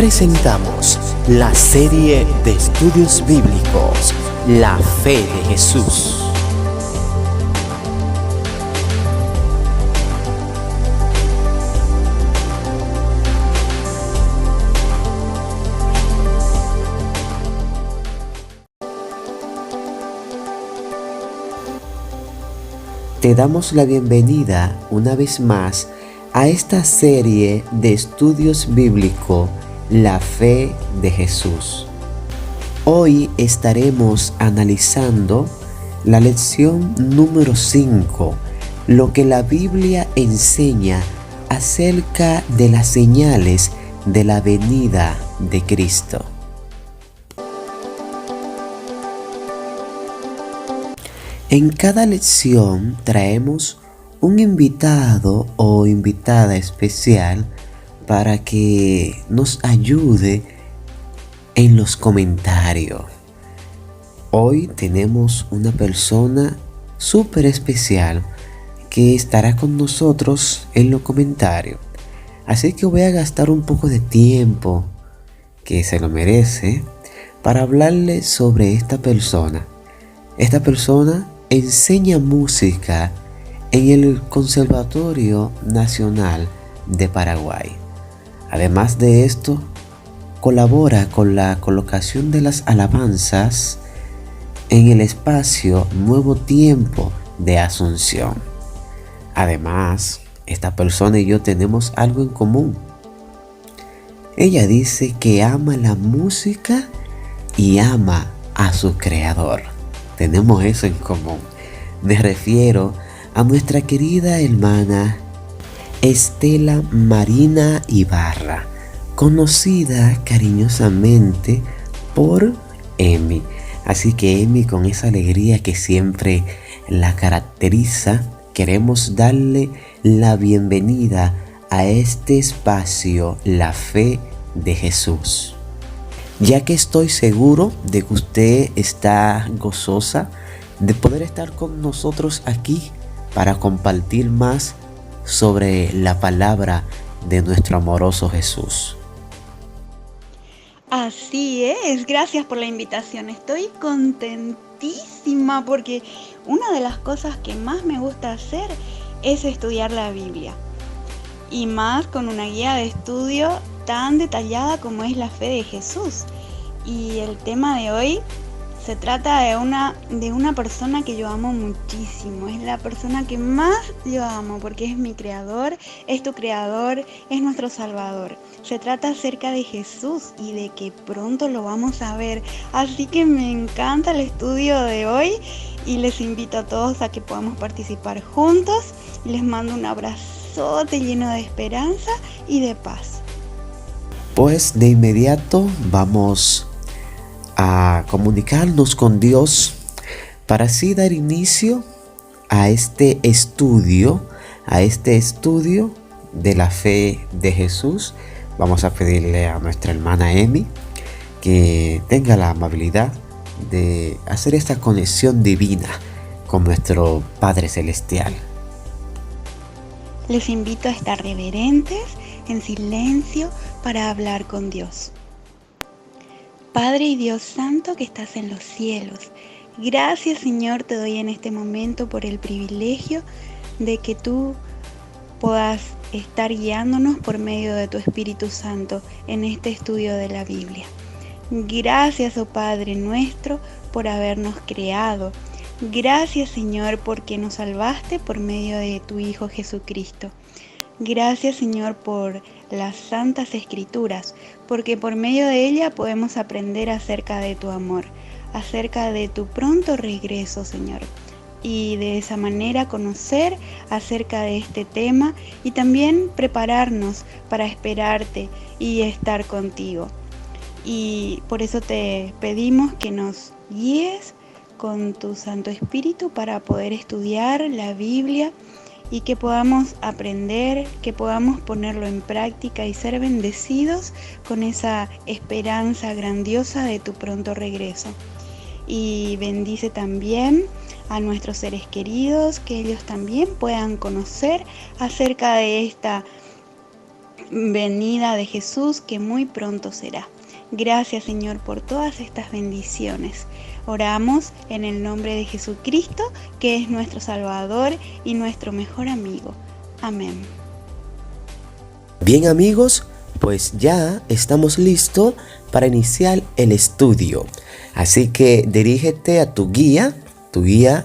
presentamos la serie de estudios bíblicos, La Fe de Jesús. Te damos la bienvenida una vez más a esta serie de estudios bíblicos, La Fe de Jesús. Hoy estaremos analizando la lección número 5, lo que la Biblia enseña acerca de las señales de la venida de Cristo. En cada lección traemos un invitado o invitada especial para que nos ayude en los comentarios. Hoy tenemos una persona súper especial que estará con nosotros en los comentarios. Así que voy a gastar un poco de tiempo, que se lo merece, para hablarle sobre esta persona. Esta persona enseña música en el Conservatorio Nacional de Paraguay. Además de esto, colabora con la colocación de las alabanzas en el espacio Nuevo Tiempo de Asunción. Además, esta persona y yo tenemos algo en común. Ella dice que ama la música y ama a su creador. Tenemos eso en común. Me refiero a nuestra querida hermana Estela Marina Ibarra, conocida cariñosamente por Emi. Así que Emi, con esa alegría que siempre la caracteriza, queremos darle la bienvenida a este espacio, La Fe de Jesús. Ya que estoy seguro de que usted está gozosa de poder estar con nosotros aquí para compartir más sobre la palabra de nuestro amoroso Jesús. Así es, gracias por la invitación. Estoy contentísima porque una de las cosas que más me gusta hacer es estudiar la Biblia. Y más con una guía de estudio tan detallada como es la fe de Jesús. Y el tema de hoy se trata de una persona que yo amo muchísimo. Es la persona que más yo amo porque es mi creador, es tu creador, es nuestro salvador. Se trata acerca de Jesús y de que pronto lo vamos a ver. Así que me encanta el estudio de hoy y les invito a todos a que podamos participar juntos. Les mando un abrazote lleno de esperanza y de paz. Pues de inmediato vamos a comunicarnos con Dios para así dar inicio a este estudio de la fe de Jesús. Vamos a pedirle a nuestra hermana Emi que tenga la amabilidad de hacer esta conexión divina con nuestro Padre Celestial. Les invito a estar reverentes, en silencio, para hablar con Dios. Padre y Dios Santo que estás en los cielos, gracias Señor te doy en este momento por el privilegio de que tú puedas estar guiándonos por medio de tu Espíritu Santo en este estudio de la Biblia. Gracias, oh Padre nuestro, por habernos creado. Gracias Señor porque nos salvaste por medio de tu Hijo Jesucristo. Gracias Señor por las Santas Escrituras, porque por medio de ella podemos aprender acerca de tu amor, acerca de tu pronto regreso, Señor. Y de esa manera conocer acerca de este tema y también prepararnos para esperarte y estar contigo. Y por eso te pedimos que nos guíes con tu Santo Espíritu para poder estudiar la Biblia y que podamos aprender, que podamos ponerlo en práctica y ser bendecidos con esa esperanza grandiosa de tu pronto regreso. Y bendice también a nuestros seres queridos, que ellos también puedan conocer acerca de esta venida de Jesús que muy pronto será. Gracias, Señor, por todas estas bendiciones. Oramos en el nombre de Jesucristo, que es nuestro Salvador y nuestro mejor amigo. Amén. Bien, amigos, pues ya estamos listos para iniciar el estudio. Así que dirígete a tu guía,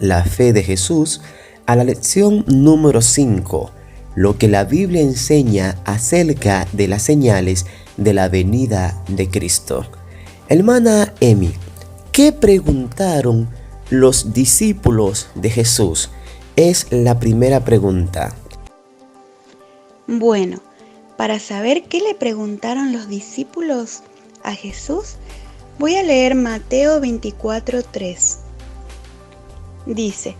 La Fe de Jesús, a la lección número 5, lo que la Biblia enseña acerca de las señales de la venida de Cristo. Hermana Emi, ¿qué preguntaron los discípulos de Jesús? Es la primera pregunta. Bueno, para saber qué le preguntaron los discípulos a Jesús, voy a leer Mateo 24:3. Dice: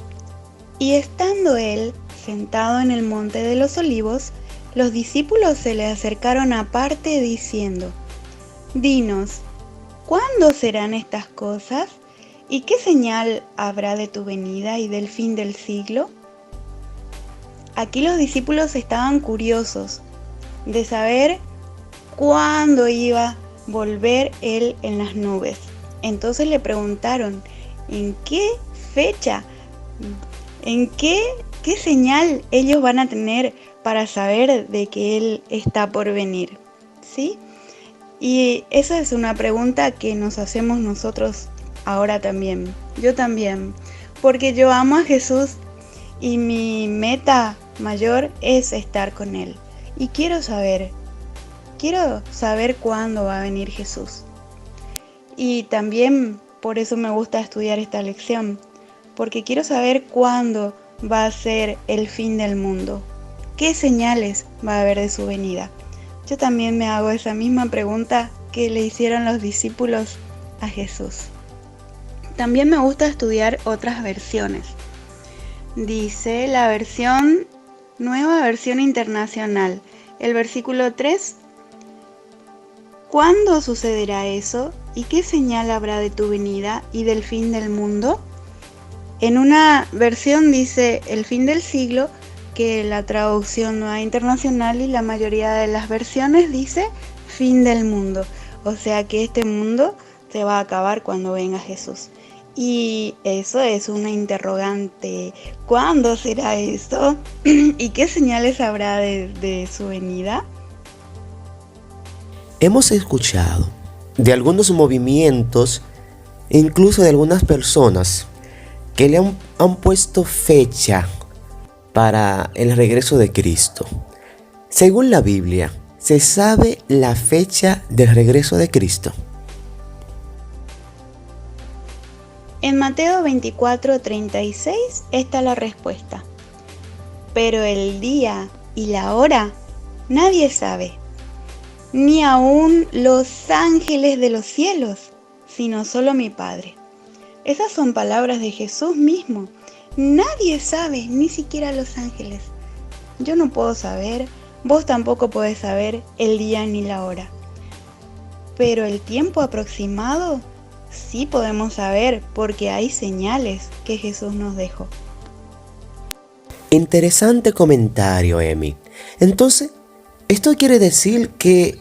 y estando él sentado en el monte de los olivos, los discípulos se le acercaron aparte diciendo: dinos, ¿cuándo serán estas cosas? ¿Y qué señal habrá de tu venida y del fin del siglo? Aquí los discípulos estaban curiosos de saber cuándo iba a volver él en las nubes. Entonces le preguntaron, ¿en qué fecha? ¿En qué señal ellos van a tener para saber de que Él está por venir? ¿Sí? Y esa es una pregunta que nos hacemos nosotros ahora también. Yo también. Porque yo amo a Jesús y mi meta mayor es estar con Él. Y quiero saber cuándo va a venir Jesús. Y también por eso me gusta estudiar esta lección. Porque quiero saber cuándo va a ser el fin del mundo. ¿Qué señales va a haber de su venida? Yo también me hago esa misma pregunta que le hicieron los discípulos a Jesús. También me gusta estudiar otras versiones. Dice la nueva versión internacional, el versículo 3. ¿Cuándo sucederá eso? ¿Y qué señal habrá de tu venida y del fin del mundo? En una versión dice el fin del siglo, que la traducción nueva internacional, y la mayoría de las versiones dice fin del mundo. O sea que este mundo se va a acabar cuando venga Jesús. Y eso es una interrogante. ¿Cuándo será eso? ¿Y qué señales habrá de su venida? Hemos escuchado de algunos movimientos, incluso de algunas personas, que le han puesto fecha para el regreso de Cristo. Según la Biblia, ¿se sabe la fecha del regreso de Cristo? En Mateo 24:36 está la respuesta. Pero el día y la hora nadie sabe, ni aun los ángeles de los cielos, sino solo mi Padre. Esas son palabras de Jesús mismo. Nadie sabe, ni siquiera los ángeles. Yo no puedo saber, vos tampoco podés saber el día ni la hora. Pero el tiempo aproximado sí podemos saber, porque hay señales que Jesús nos dejó. Interesante comentario, Emi. Entonces, esto quiere decir que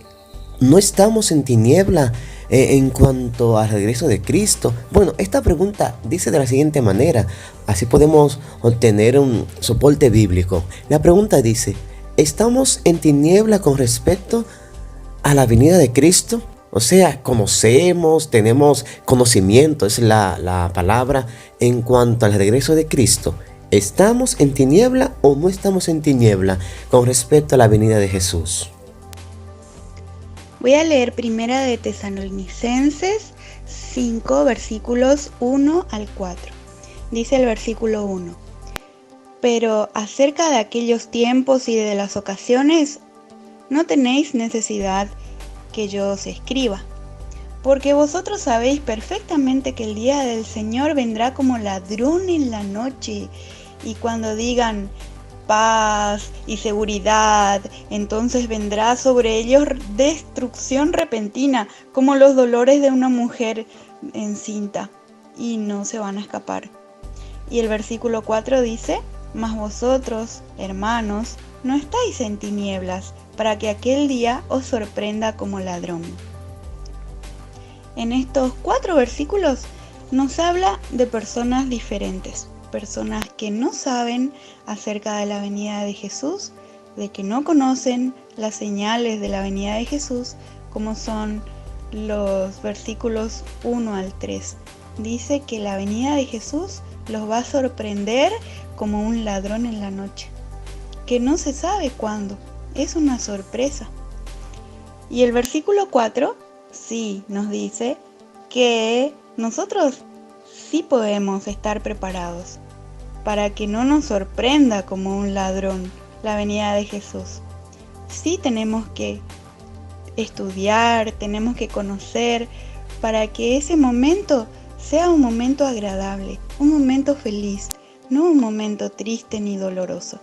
no estamos en tiniebla en cuanto al regreso de Cristo. Bueno, esta pregunta dice de la siguiente manera, así podemos obtener un soporte bíblico. La pregunta dice: ¿estamos en tiniebla con respecto a la venida de Cristo? O sea, tenemos conocimiento, es la palabra, en cuanto al regreso de Cristo. ¿Estamos en tiniebla o no estamos en tiniebla con respecto a la venida de Jesús? Voy a leer Primera de Tesalonicenses 5, versículos 1 al 4. Dice el versículo 1. Pero acerca de aquellos tiempos y de las ocasiones, no tenéis necesidad que yo os escriba, porque vosotros sabéis perfectamente que el día del Señor vendrá como ladrón en la noche, y cuando digan paz y seguridad, entonces vendrá sobre ellos destrucción repentina, como los dolores de una mujer encinta, y no se van a escapar. Y el versículo 4 dice: mas vosotros, hermanos, no estáis en tinieblas para que aquel día os sorprenda como ladrón. En estos 4 versículos nos habla de personas diferentes, personas que no saben acerca de la venida de Jesús, de que no conocen las señales de la venida de Jesús, como son los versículos 1 al 3. Dice que la venida de Jesús los va a sorprender como un ladrón en la noche, que no se sabe cuándo, es una sorpresa. Y el versículo 4 sí nos dice que nosotros sí podemos estar preparados para que no nos sorprenda como un ladrón la venida de Jesús. Sí tenemos que estudiar, tenemos que conocer para que ese momento sea un momento agradable, un momento feliz, no un momento triste ni doloroso.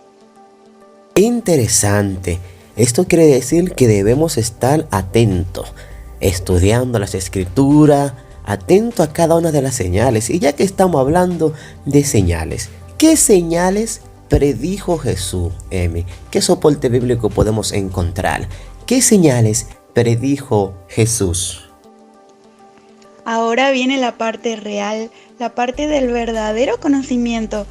Interesante. Esto quiere decir que debemos estar atentos, estudiando las escrituras, atento a cada una de las señales. Y ya que estamos hablando de señales, ¿qué señales predijo Jesús, Emi? ¿Qué soporte bíblico podemos encontrar? ¿Qué señales predijo Jesús? Ahora viene la parte real, la parte del verdadero conocimiento.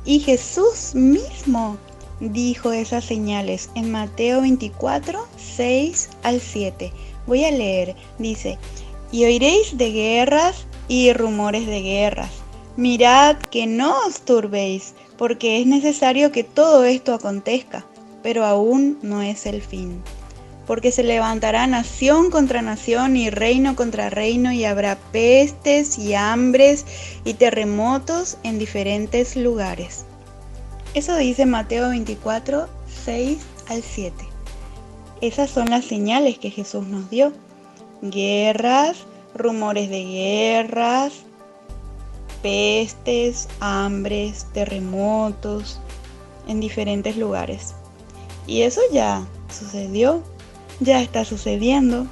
Y Jesús mismo dijo esas señales en Mateo 24, 6 al 7. Voy a leer, dice: y oiréis de guerras y rumores de guerras. Mirad que no os turbéis, porque es necesario que todo esto acontezca, pero aún no es el fin. Porque se levantará nación contra nación y reino contra reino, y habrá pestes y hambres y terremotos en diferentes lugares. Eso dice Mateo 24, 6 al 7. Esas son las señales que Jesús nos dio. Guerras, rumores de guerras, pestes, hambres, terremotos en diferentes lugares. Y eso ya sucedió, ya está sucediendo.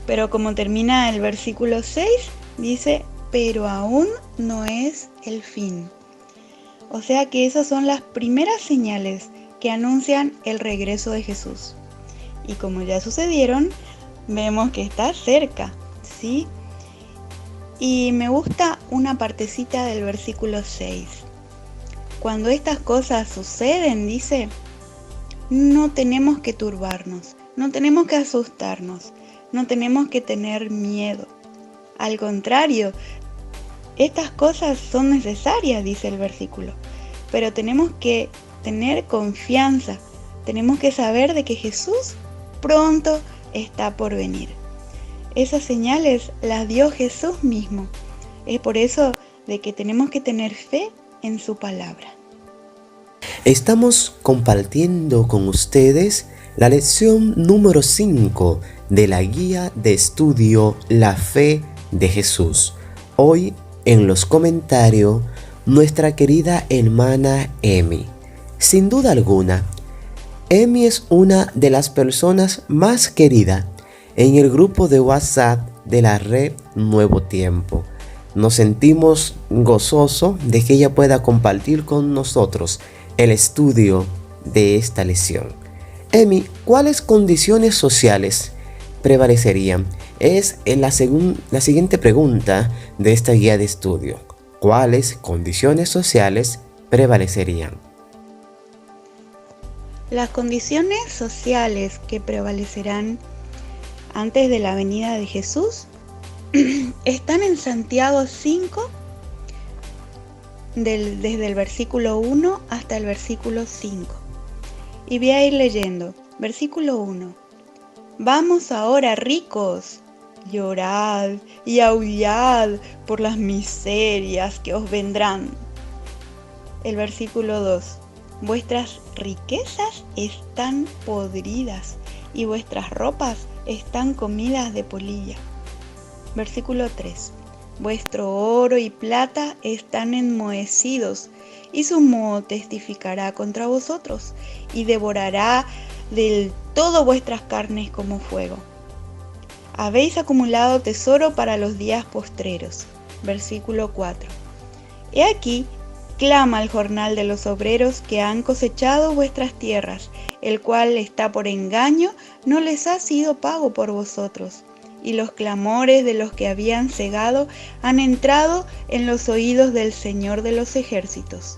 Pero como termina el versículo 6, dice: pero aún no es el fin. O sea que esas son las primeras señales que anuncian el regreso de Jesús. Y como ya sucedieron, vemos que está cerca, ¿sí? Y me gusta una partecita del versículo 6. Cuando estas cosas suceden, dice, no tenemos que turbarnos, no tenemos que asustarnos, no tenemos que tener miedo. Al contrario, estas cosas son necesarias, dice el versículo, pero tenemos que tener confianza, tenemos que saber de que Jesús pronto está por venir. Esas señales las dio Jesús mismo. Es por eso de que tenemos que tener fe en su palabra. Estamos compartiendo con ustedes la lección número 5 de la guía de estudio La Fe de Jesús. Hoy en los comentarios, nuestra querida hermana Emi. Sin duda alguna, Emi es una de las personas más queridas en el grupo de WhatsApp de la red Nuevo Tiempo. Nos sentimos gozosos de que ella pueda compartir con nosotros el estudio de esta lección. Emi, ¿cuáles condiciones sociales prevalecerían? Es la siguiente pregunta de esta guía de estudio. ¿Cuáles condiciones sociales prevalecerían? Las condiciones sociales que prevalecerán antes de la venida de Jesús están en Santiago 5, desde el versículo 1 hasta el versículo 5. Y voy a ir leyendo. Versículo 1. Vamos ahora, ricos, llorad y aullad por las miserias que os vendrán. El versículo 2. Vuestras riquezas están podridas y vuestras ropas están comidas de polilla. Versículo 3. Vuestro oro y plata están enmohecidos, y su moho testificará contra vosotros, y devorará del todo vuestras carnes como fuego. Habéis acumulado tesoro para los días postreros. Versículo 4. He aquí, clama el jornal de los obreros que han cosechado vuestras tierras, el cual está por engaño, no les ha sido pago por vosotros. Y los clamores de los que habían cegado han entrado en los oídos del Señor de los ejércitos.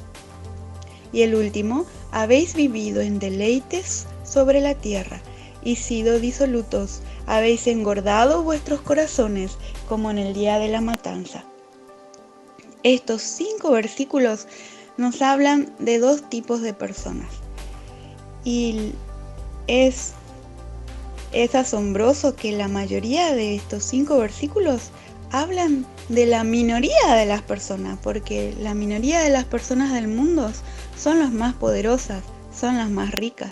Y el último, habéis vivido en deleites sobre la tierra y sido disolutos, habéis engordado vuestros corazones como en el día de la matanza. Estos 5 versículos nos hablan de 2 tipos de personas. Y es asombroso que la mayoría de estos 5 versículos hablan de la minoría de las personas, porque la minoría de las personas del mundo son las más poderosas, son las más ricas.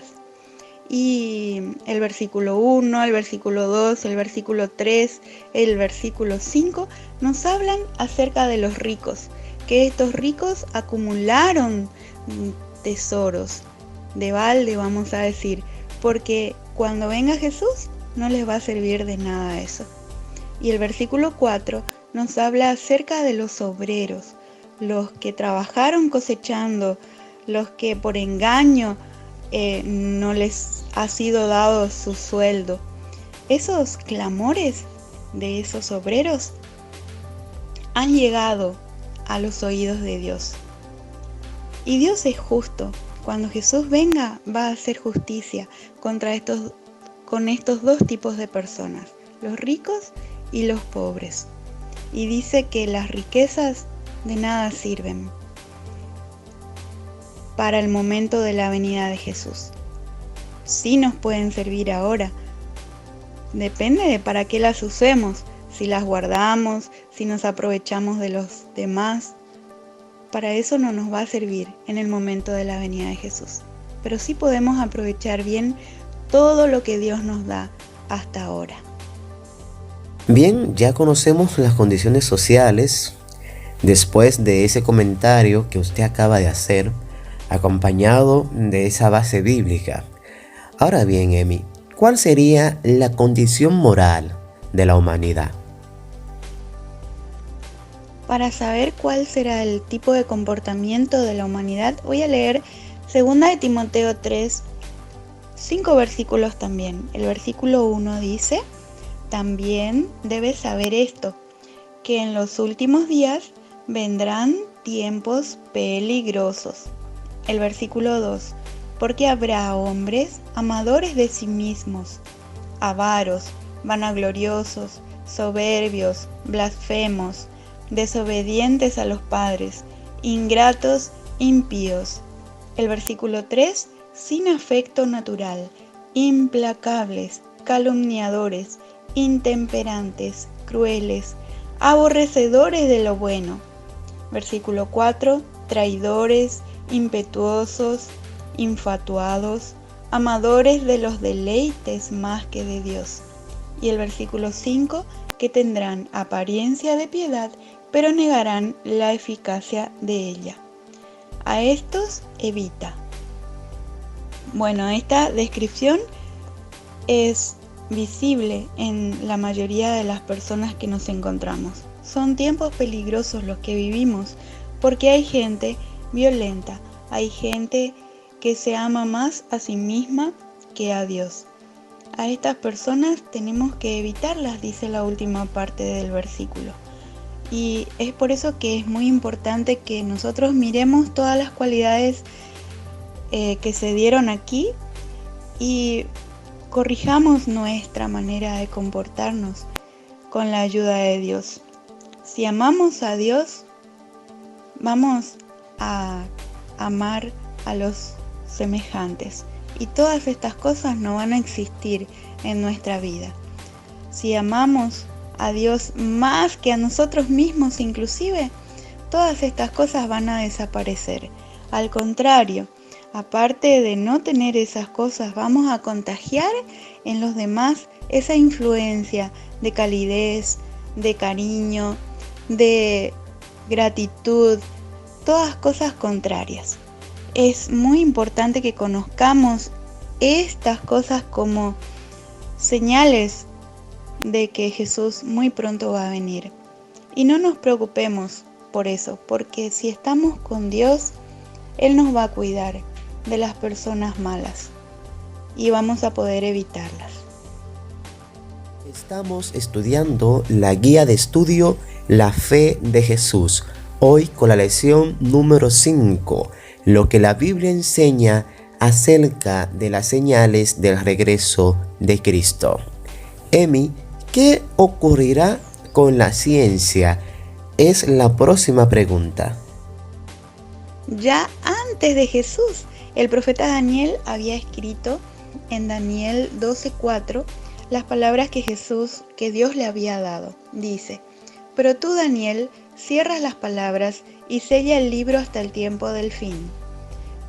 Y el versículo 1, el versículo 2, el versículo 3, el versículo 5 nos hablan acerca de los ricos, que estos ricos acumularon tesoros de balde, vamos a decir, porque cuando venga Jesús no les va a servir de nada eso. Y el versículo 4 nos habla acerca de los obreros, los que trabajaron cosechando, los que por engaño no les ha sido dado su sueldo. Esos clamores de esos obreros han llegado a los oídos de Dios. Y Dios es justo. Cuando Jesús venga, va a hacer justicia con estos 2 tipos de personas, los ricos y los pobres. Y dice que las riquezas de nada sirven para el momento de la venida de Jesús. Sí nos pueden servir ahora. Depende de para qué las usemos, si las guardamos, si nos aprovechamos de los demás. Para eso no nos va a servir en el momento de la venida de Jesús. Pero sí podemos aprovechar bien todo lo que Dios nos da hasta ahora. Bien, ya conocemos las condiciones sociales después de ese comentario que usted acaba de hacer, acompañado de esa base bíblica. Ahora bien, Emi, ¿cuál sería la condición moral de la humanidad? Para saber cuál será el tipo de comportamiento de la humanidad, voy a leer 2 de Timoteo 3, 5 versículos también. El versículo 1 dice: también debes saber esto, que en los últimos días vendrán tiempos peligrosos. El versículo 2: porque habrá hombres amadores de sí mismos, avaros, vanagloriosos, soberbios, blasfemos, desobedientes a los padres, ingratos, impíos. El versículo 3: sin afecto natural, implacables, calumniadores, intemperantes, crueles, aborrecedores de lo bueno. Versículo 4: traidores, impetuosos, infatuados, amadores de los deleites más que de Dios. Y el versículo 5: que tendrán apariencia de piedad, pero negarán la eficacia de ella. A estos evita. Bueno, esta descripción es visible en la mayoría de las personas que nos encontramos. Son tiempos peligrosos los que vivimos, porque hay gente violenta, hay gente que se ama más a sí misma que a Dios. A estas personas tenemos que evitarlas, dice la última parte del versículo. Y es por eso que es muy importante que nosotros miremos todas las cualidades que se dieron aquí y corrijamos nuestra manera de comportarnos con la ayuda de Dios. Si amamos a Dios, vamos a amar a los semejantes. Y todas estas cosas no van a existir en nuestra vida. Si amamos a Dios más que a nosotros mismos inclusive, todas estas cosas van a desaparecer. Al contrario, aparte de no tener esas cosas, vamos a contagiar en los demás esa influencia de calidez, de cariño, de gratitud, todas cosas contrarias. Es muy importante que conozcamos estas cosas como señales de que Jesús muy pronto va a venir. Y no nos preocupemos por eso, porque si estamos con Dios, Él nos va a cuidar de las personas malas. y vamos a poder evitarlas. Estamos estudiando la guía de estudio La Fe de Jesús. Hoy con la lección número 5, lo que la Biblia enseña acerca de las señales del regreso de Cristo. Emi, ¿qué ocurrirá con la ciencia? Es la próxima pregunta. Ya antes de Jesús, el profeta Daniel había escrito en Daniel 12:4 las palabras que Dios le había dado. Dice: pero tú, Daniel, cierras las palabras y sella el libro hasta el tiempo del fin.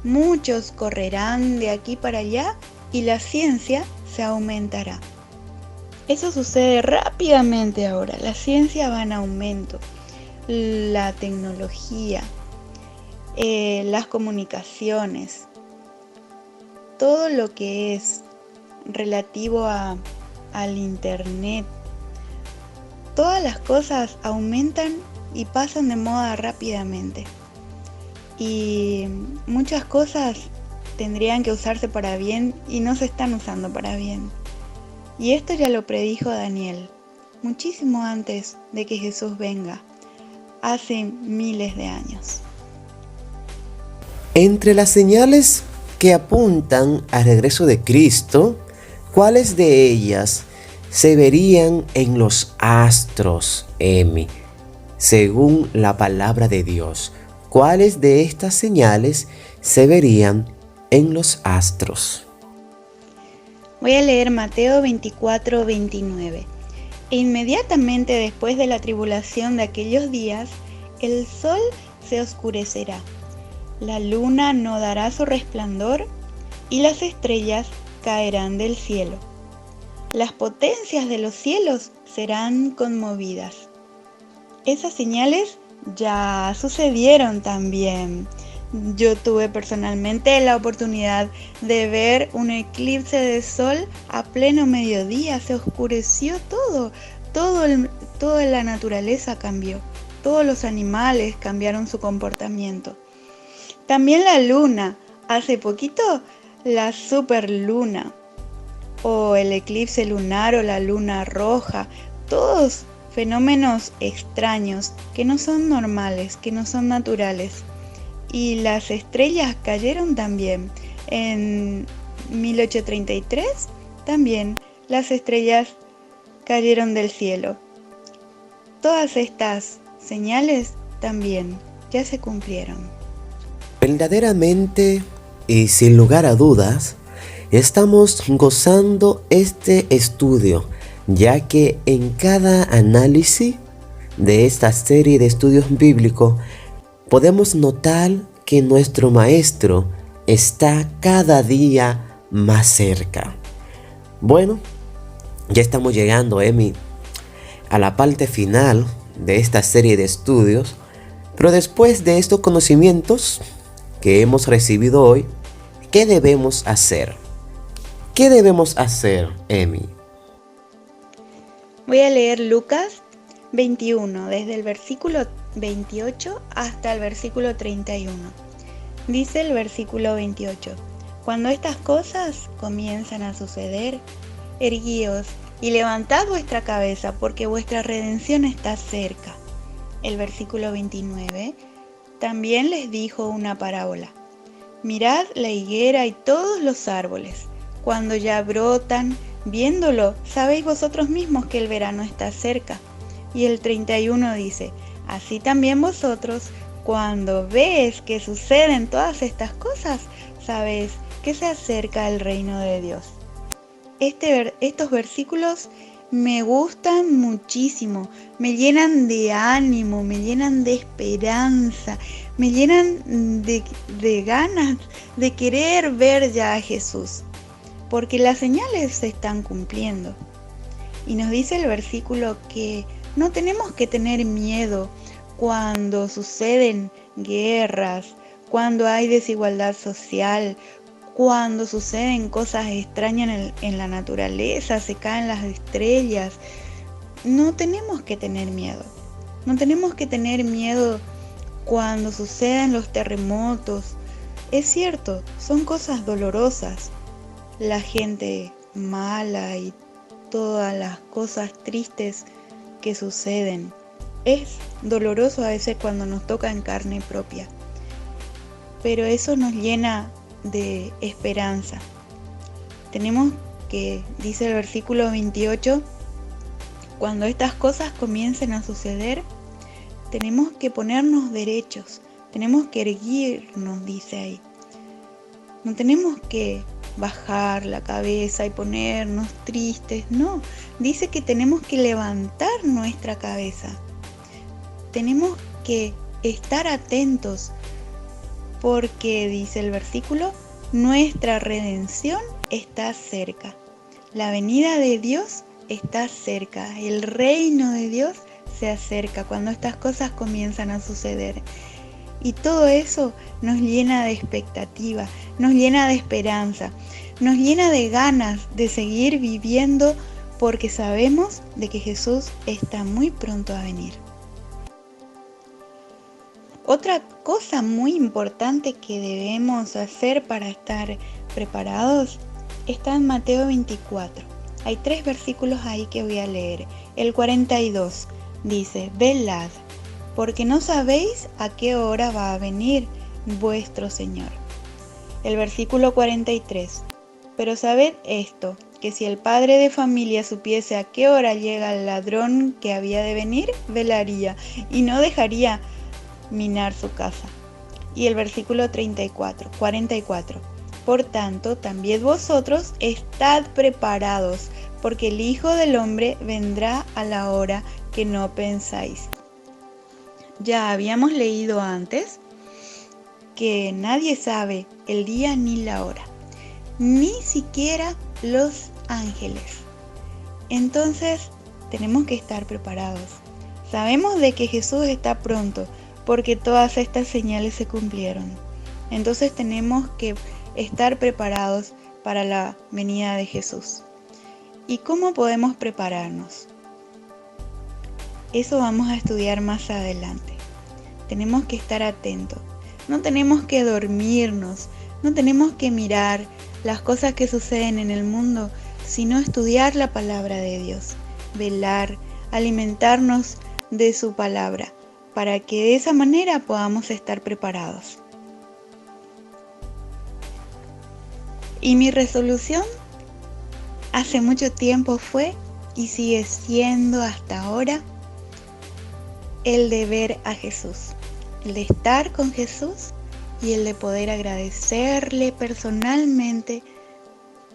Muchos correrán de aquí para allá y la ciencia se aumentará. Eso sucede rápidamente ahora. La ciencia va en aumento. La tecnología, las comunicaciones, todo lo que es relativo al internet, todas las cosas aumentan y pasan de moda rápidamente. Y muchas cosas tendrían que usarse para bien y no se están usando para bien. Y esto ya lo predijo Daniel, muchísimo antes de que Jesús venga, hace miles de años. Entre las señales que apuntan al regreso de Cristo, ¿cuáles de ellas se verían en los astros, Emi? Según la palabra de Dios, ¿cuáles de estas señales se verían en los astros? Voy a leer Mateo 24:29. E inmediatamente después de la tribulación de aquellos días, el sol se oscurecerá, la luna no dará su resplandor y las estrellas caerán del cielo. Las potencias de los cielos serán conmovidas. Esas señales ya sucedieron también. Yo tuve personalmente la oportunidad de ver un eclipse de sol a pleno mediodía. Se oscureció toda la naturaleza cambió. Todos los animales cambiaron su comportamiento. También la luna, hace poquito la superluna o el eclipse lunar o la luna roja, todos fenómenos extraños que no son normales, que no son naturales. Y las estrellas cayeron también. En 1833 también las estrellas cayeron del cielo. Todas estas señales también ya se cumplieron. Verdaderamente y sin lugar a dudas, estamos gozando este estudio, ya que en cada análisis de esta serie de estudios bíblicos podemos notar que nuestro Maestro está cada día más cerca. Bueno, ya estamos llegando, Emi, a la parte final de esta serie de estudios, pero después de estos conocimientos que hemos recibido hoy, ¿qué debemos hacer? ¿Qué debemos hacer, Emi? Voy a leer Lucas 21, desde el versículo 28 hasta el versículo 31. Dice el versículo 28: cuando estas cosas comienzan a suceder, erguíos y levantad vuestra cabeza, porque vuestra redención está cerca. El versículo 29 también les dijo una parábola: mirad la higuera y todos los árboles, cuando ya brotan, viéndolo, sabéis vosotros mismos que el verano está cerca. Y el 31 dice: así también vosotros, cuando ves que suceden todas estas cosas, sabéis que se acerca el reino de Dios. Estos versículos me gustan muchísimo, me llenan de ánimo, me llenan de esperanza, me llenan de ganas de querer ver ya a Jesús, porque las señales se están cumpliendo. Y nos dice el versículo que no tenemos que tener miedo cuando suceden guerras, cuando hay desigualdad social, cuando suceden cosas extrañas en la naturaleza, se caen las estrellas. No tenemos que tener miedo. No tenemos que tener miedo cuando suceden los terremotos. Es cierto, son cosas dolorosas. la gente mala y todas las cosas tristes que suceden. Es doloroso a veces cuando nos toca en carne propia, pero eso nos llena de esperanza. Tenemos que, dice el versículo 28, cuando estas cosas comiencen a suceder, tenemos que ponernos derechos, tenemos que erguirnos, dice ahí. No tenemos que bajar la cabeza y ponernos tristes, no. Dice que tenemos que levantar nuestra cabeza. Tenemos que estar atentos porque, dice el versículo, nuestra redención está cerca. La venida de Dios está cerca. El reino de Dios se acerca cuando estas cosas comienzan a suceder. Y todo eso nos llena de expectativa, nos llena de esperanza, nos llena de ganas de seguir viviendo porque sabemos de que Jesús está muy pronto a venir. Otra cosa muy importante que debemos hacer para estar preparados está en Mateo 24. Hay 3 versículos ahí que voy a leer. El 42 dice: velad, porque no sabéis a qué hora va a venir vuestro Señor. El versículo 43. Pero sabed esto, que si el padre de familia supiese a qué hora llega el ladrón que había de venir, velaría y no dejaría minar su casa. Y el versículo 44. Por tanto, también vosotros estad preparados, porque el Hijo del Hombre vendrá a la hora que no pensáis. Ya habíamos leído antes que nadie sabe el día ni la hora, ni siquiera los ángeles. Entonces tenemos que estar preparados. Sabemos de que Jesús está pronto porque todas estas señales se cumplieron. Entonces tenemos que estar preparados para la venida de Jesús. ¿Y cómo podemos prepararnos? Eso vamos a estudiar más adelante. Tenemos que estar atentos. No tenemos que dormirnos. No tenemos que mirar las cosas que suceden en el mundo, sino estudiar la palabra de Dios. Velar, alimentarnos de su palabra, para que de esa manera podamos estar preparados. Y mi resolución hace mucho tiempo fue, y sigue siendo hasta ahora, el de ver a Jesús, el de estar con Jesús y el de poder agradecerle personalmente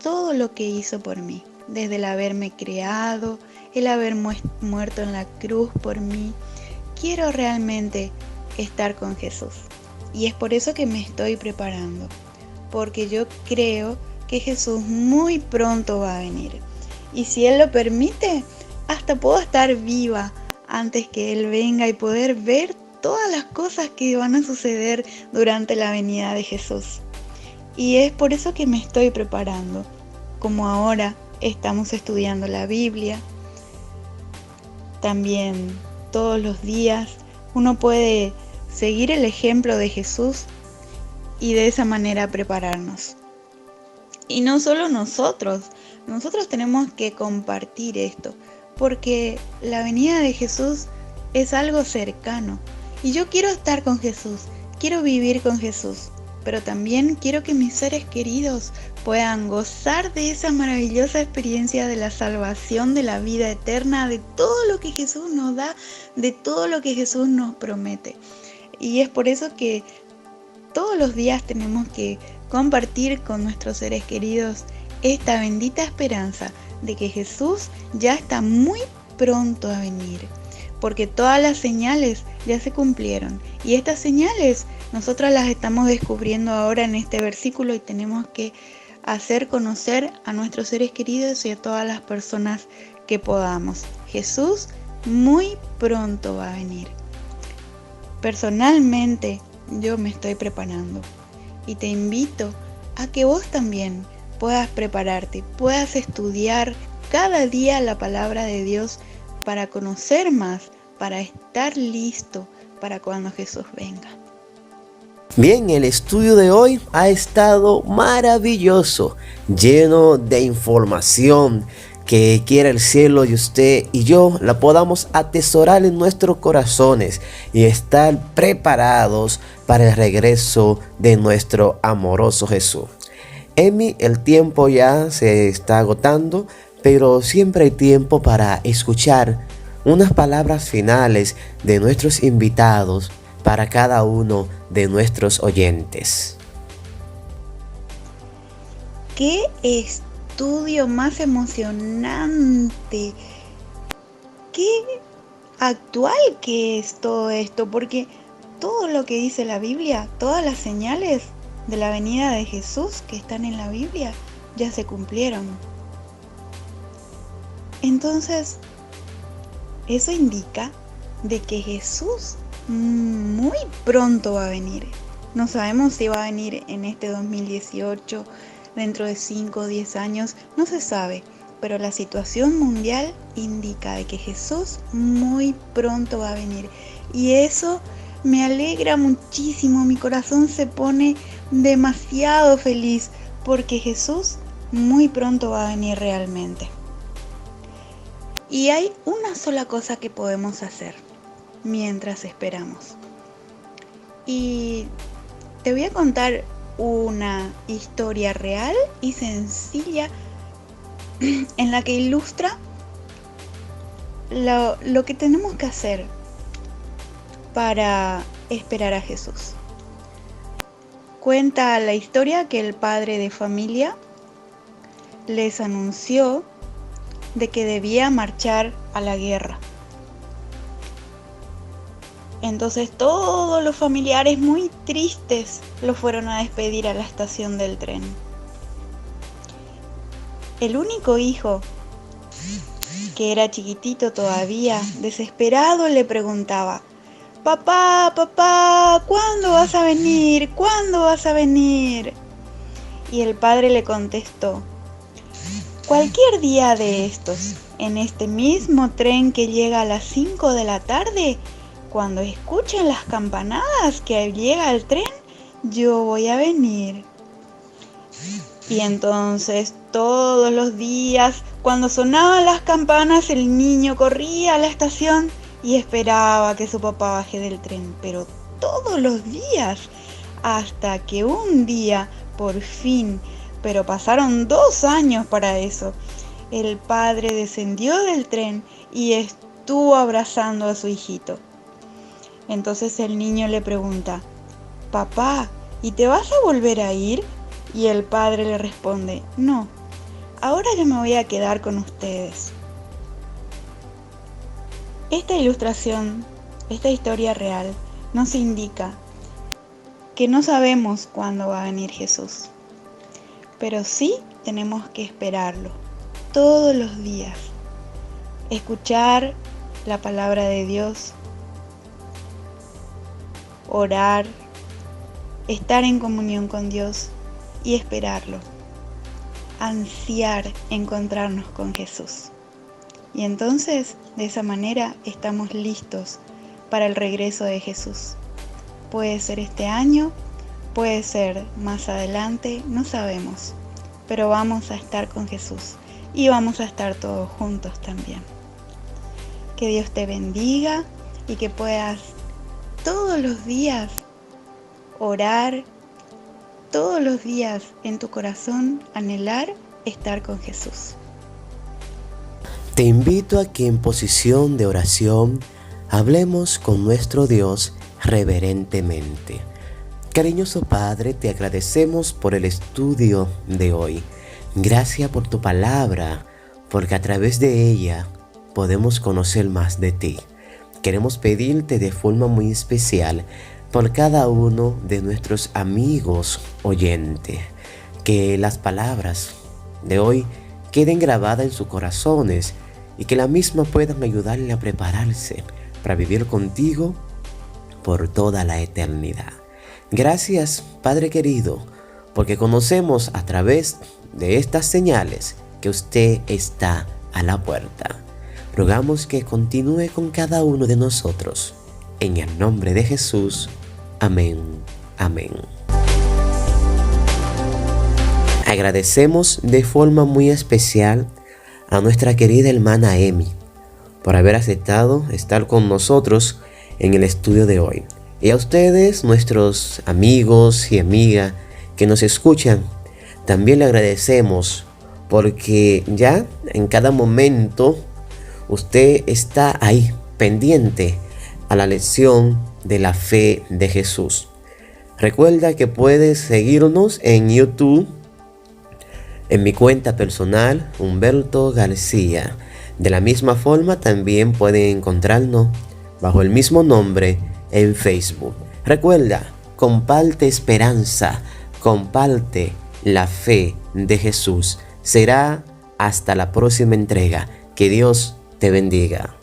todo lo que hizo por mí, desde el haberme creado, el haber muerto en la cruz por mí. Quiero realmente estar con Jesús y es por eso que me estoy preparando, porque yo creo que Jesús muy pronto va a venir y si Él lo permite, hasta puedo estar viva antes que Él venga y poder ver todas las cosas que van a suceder durante la venida de Jesús. Y es por eso que me estoy preparando, como ahora estamos estudiando la Biblia. También todos los días uno puede seguir el ejemplo de Jesús y de esa manera prepararnos. Y no solo nosotros tenemos que compartir esto, porque la venida de Jesús es algo cercano. Y yo quiero estar con Jesús, quiero vivir con Jesús, pero también quiero que mis seres queridos puedan gozar de esa maravillosa experiencia de la salvación, de la vida eterna, de todo lo que Jesús nos da, de todo lo que Jesús nos promete. Y es por eso que todos los días tenemos que compartir con nuestros seres queridos esta bendita esperanza de que Jesús ya está muy pronto a venir, porque todas las señales ya se cumplieron y estas señales nosotras las estamos descubriendo ahora en este versículo y tenemos que hacer conocer a nuestros seres queridos y a todas las personas que podamos. Jesús muy pronto va a venir. Personalmente yo me estoy preparando y te invito a que vos también puedas prepararte, puedas estudiar cada día la palabra de Dios para conocer más, para estar listo para cuando Jesús venga. Bien, el estudio de hoy ha estado maravilloso, lleno de información que quiera el cielo y usted y yo la podamos atesorar en nuestros corazones y estar preparados para el regreso de nuestro amoroso Jesús. Emi, el tiempo ya se está agotando, pero siempre hay tiempo para escuchar unas palabras finales de nuestros invitados para cada uno de nuestros oyentes. ¡Qué estudio más emocionante! ¡Qué actual que es todo esto! Porque todo lo que dice la Biblia, todas las señales de la venida de Jesús que están en la Biblia, ya se cumplieron. Entonces, eso indica de que Jesús muy pronto va a venir. No sabemos si va a venir en este 2018, dentro de 5 o 10 años, no se sabe, pero la situación mundial indica de que Jesús muy pronto va a venir. Y eso me alegra muchísimo, mi corazón se pone demasiado feliz porque Jesús muy pronto va a venir realmente. Y hay una sola cosa que podemos hacer mientras esperamos. Y te voy a contar una historia real y sencilla en la que ilustra lo que tenemos que hacer para esperar a Jesús. Cuenta la historia que el padre de familia les anunció de que debía marchar a la guerra. Entonces todos los familiares muy tristes lo fueron a despedir a la estación del tren. El único hijo, que era chiquitito todavía, desesperado le preguntaba: «Papá, papá, ¿cuándo vas a venir? ¿Cuándo vas a venir?». Y el padre le contestó: «Cualquier día de estos, en este mismo tren que llega a las 5 de la tarde, cuando escuchen las campanadas que llega el tren, yo voy a venir». Y entonces todos los días, cuando sonaban las campanas, el niño corría a la estación y esperaba que su papá baje del tren. Pero todos los días, hasta que un día, por fin, pero pasaron 2 años para eso, el padre descendió del tren y estuvo abrazando a su hijito. Entonces el niño le pregunta: «Papá, ¿y te vas a volver a ir?». Y el padre le responde: «No, ahora yo me voy a quedar con ustedes». Esta ilustración, esta historia real, nos indica que no sabemos cuándo va a venir Jesús, pero sí tenemos que esperarlo todos los días, escuchar la palabra de Dios, orar, estar en comunión con Dios y esperarlo, ansiar encontrarnos con Jesús. Y entonces, de esa manera, estamos listos para el regreso de Jesús. Puede ser este año, puede ser más adelante, no sabemos, pero vamos a estar con Jesús y vamos a estar todos juntos también. Que Dios te bendiga y que puedas todos los días orar, todos los días en tu corazón anhelar estar con Jesús. Te invito a que en posición de oración hablemos con nuestro Dios reverentemente. Cariñoso Padre, te agradecemos por el estudio de hoy. Gracias por tu palabra, porque a través de ella podemos conocer más de ti. Queremos pedirte de forma muy especial por cada uno de nuestros amigos oyentes, que las palabras de hoy queden grabadas en sus corazones y que la misma puedan ayudarle a prepararse para vivir contigo por toda la eternidad. Gracias, Padre querido, porque conocemos a través de estas señales que usted está a la puerta. Rogamos que continúe con cada uno de nosotros. En el nombre de Jesús. Amén Amén. Agradecemos de forma muy especial a nuestra querida hermana Emi por haber aceptado estar con nosotros en el estudio de hoy. Y a ustedes, nuestros amigos y amigas que nos escuchan, también le agradecemos porque ya en cada momento usted está ahí pendiente a la lección de la fe de Jesús. Recuerda que puedes seguirnos en YouTube, en mi cuenta personal, Humberto García. De la misma forma, también pueden encontrarnos bajo el mismo nombre en Facebook. Recuerda, comparte esperanza, comparte la fe de Jesús. Será hasta la próxima entrega. Que Dios te bendiga.